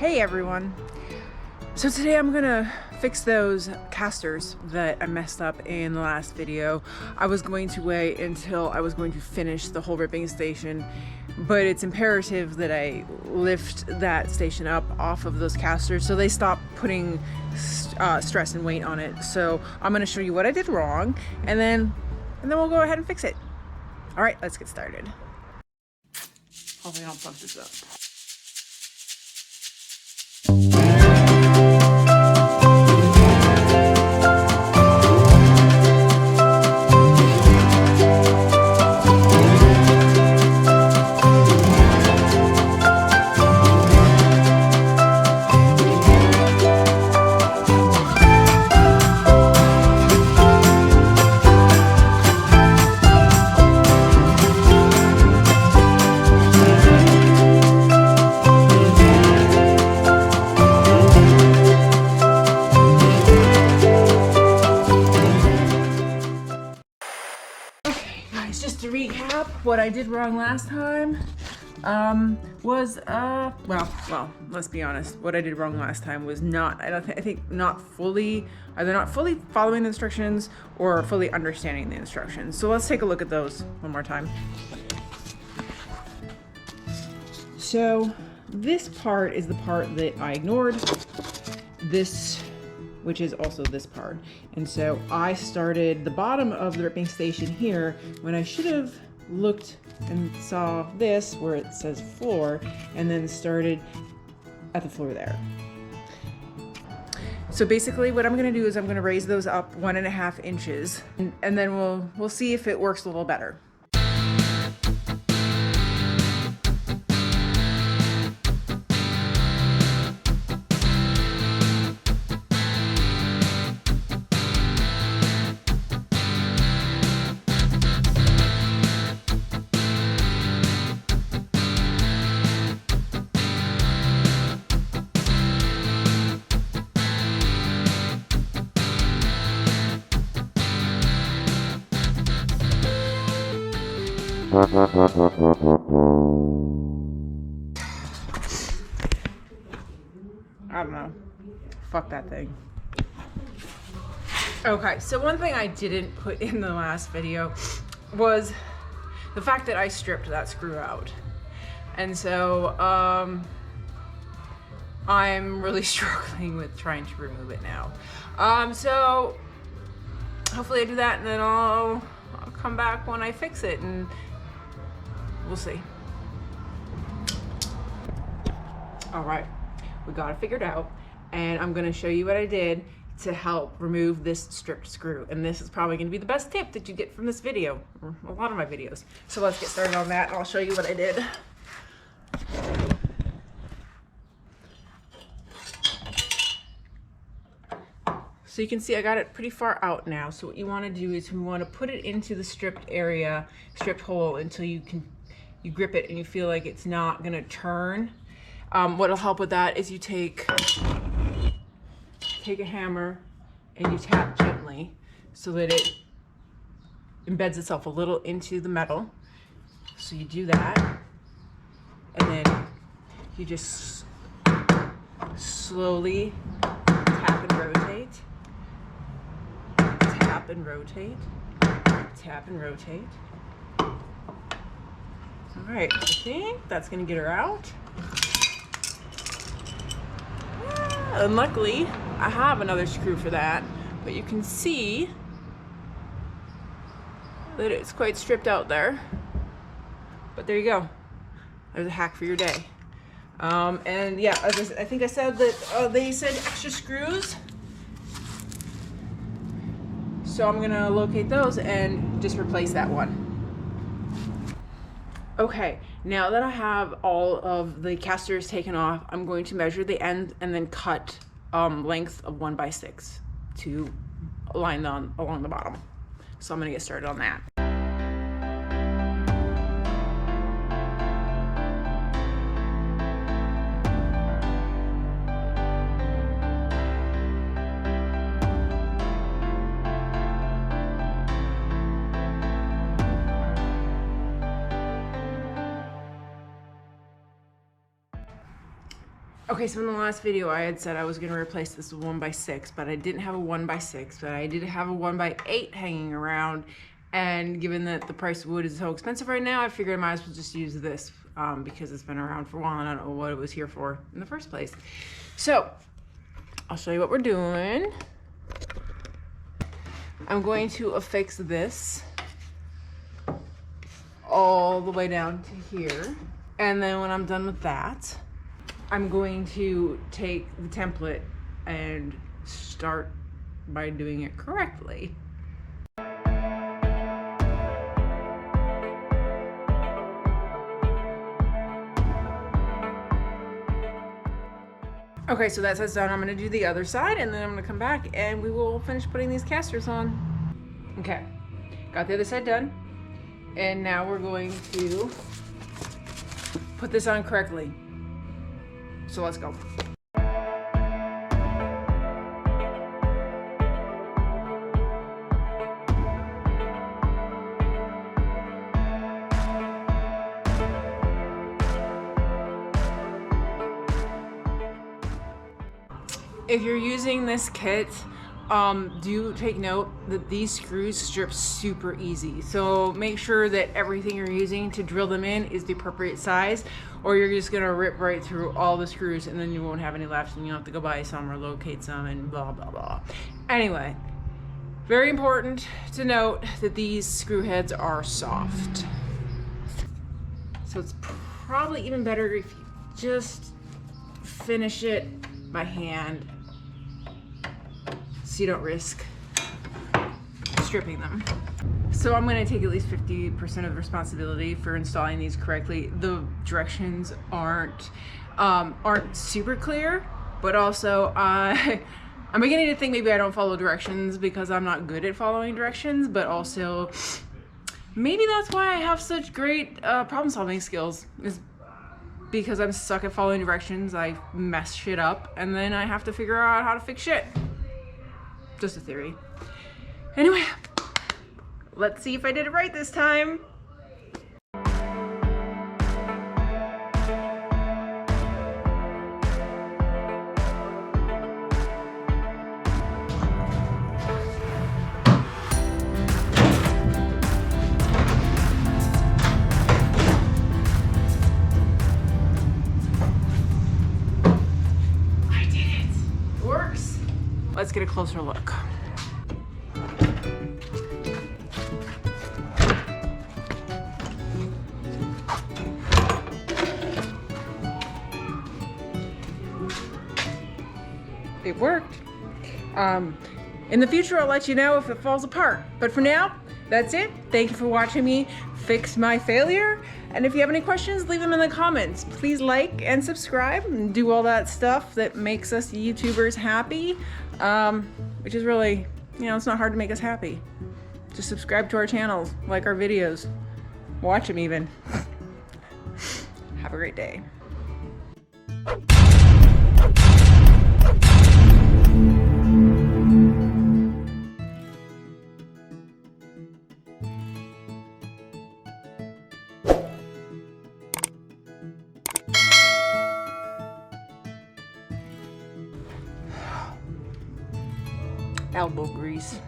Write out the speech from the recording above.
Hey everyone! So today I'm gonna fix those casters that I messed up in the last video. I was going to wait until I was going to finish the whole ripping station, but it's imperative that I lift that station up off of those casters so they stop putting stress and weight on it. So I'm gonna show you what I did wrong, and then we'll go ahead and fix it. All right, let's get started. Hopefully I don't fuck this up. Just to recap, what I did wrong last time was well, let's be honest. What I did wrong last time was I think not fully, either not fully following the instructions or fully understanding the instructions. So let's take a look at those one more time. So this part is the part that I ignored. Which is also this part. And so I started the bottom of the ripping station here when I should have looked and saw this where it says floor, and then started at the floor there. So basically what I'm gonna do is I'm gonna raise those up 1.5 inches, and then we'll see if it works a little better. I don't know. Fuck that thing. Okay, so one thing I didn't put in the last video was the fact that I stripped that screw out. And so, I'm really struggling with trying to remove it now. So hopefully I do that, and then I'll come back when I fix it, and we'll see. All right, we got it figured out, and I'm gonna show you what I did to help remove this stripped screw. And this is probably gonna be the best tip that you get from this video, or a lot of my videos. So let's get started on that, and I'll show you what I did. So you can see I got it pretty far out now. So what you wanna do is we wanna put it into the stripped area, stripped hole, until you grip it and you feel like it's not gonna turn. What'll help with that is you take a hammer and you tap gently so that it embeds itself a little into the metal. So you do that, and then you just slowly tap and rotate, tap and rotate, tap and rotate. All right, I think that's gonna get her out. And luckily, I have another screw for that, but you can see that it's quite stripped out there. But there you go. There's a hack for your day. And yeah, as I think I said that they said extra screws. So I'm gonna locate those and just replace that one. Okay, now that I have all of the casters taken off, I'm going to measure the end and then cut length of 1x6 to align them along the bottom. So I'm gonna get started on that. Okay, so in the last video I had said I was going to replace this 1x6, but I didn't have a 1x6, but I did have a 1x8 hanging around. And given that the price of wood is so expensive right now, I figured I might as well just use this because it's been around for a while and I don't know what it was here for in the first place. So I'll show you what we're doing. I'm going to affix this all the way down to here. And then when I'm done with that, I'm going to take the template and start by doing it correctly. Okay, so that side's done. I'm gonna do the other side and then I'm gonna come back and we will finish putting these casters on. Okay, got the other side done. And now we're going to put this on correctly. So let's go. If you're using this kit, do take note that these screws strip super easy. So make sure that everything you're using to drill them in is the appropriate size, or you're just gonna rip right through all the screws and then you won't have any left and you'll have to go buy some or locate some and blah, blah, blah. Anyway, very important to note that these screw heads are soft. So it's probably even better if you just finish it by hand, so you don't risk stripping them. So I'm gonna take at least 50% of the responsibility for installing these correctly. The directions aren't super clear, but also I'm beginning to think maybe I don't follow directions because I'm not good at following directions, but also maybe that's why I have such great problem solving skills, is because I'm stuck at following directions. I mess shit up and then I have to figure out how to fix shit. Just a theory. Anyway, let's see if I did it right this time. Let's get a closer look. It worked. In the future, I'll let you know if it falls apart. But for now, that's it. Thank you for watching me fix my failure. And if you have any questions, leave them in the comments. Please like and subscribe and do all that stuff that makes us YouTubers happy. Which is really, you know, it's not hard to make us happy. Just subscribe to our channels, like our videos, watch them even. Have a great day. Elbow grease.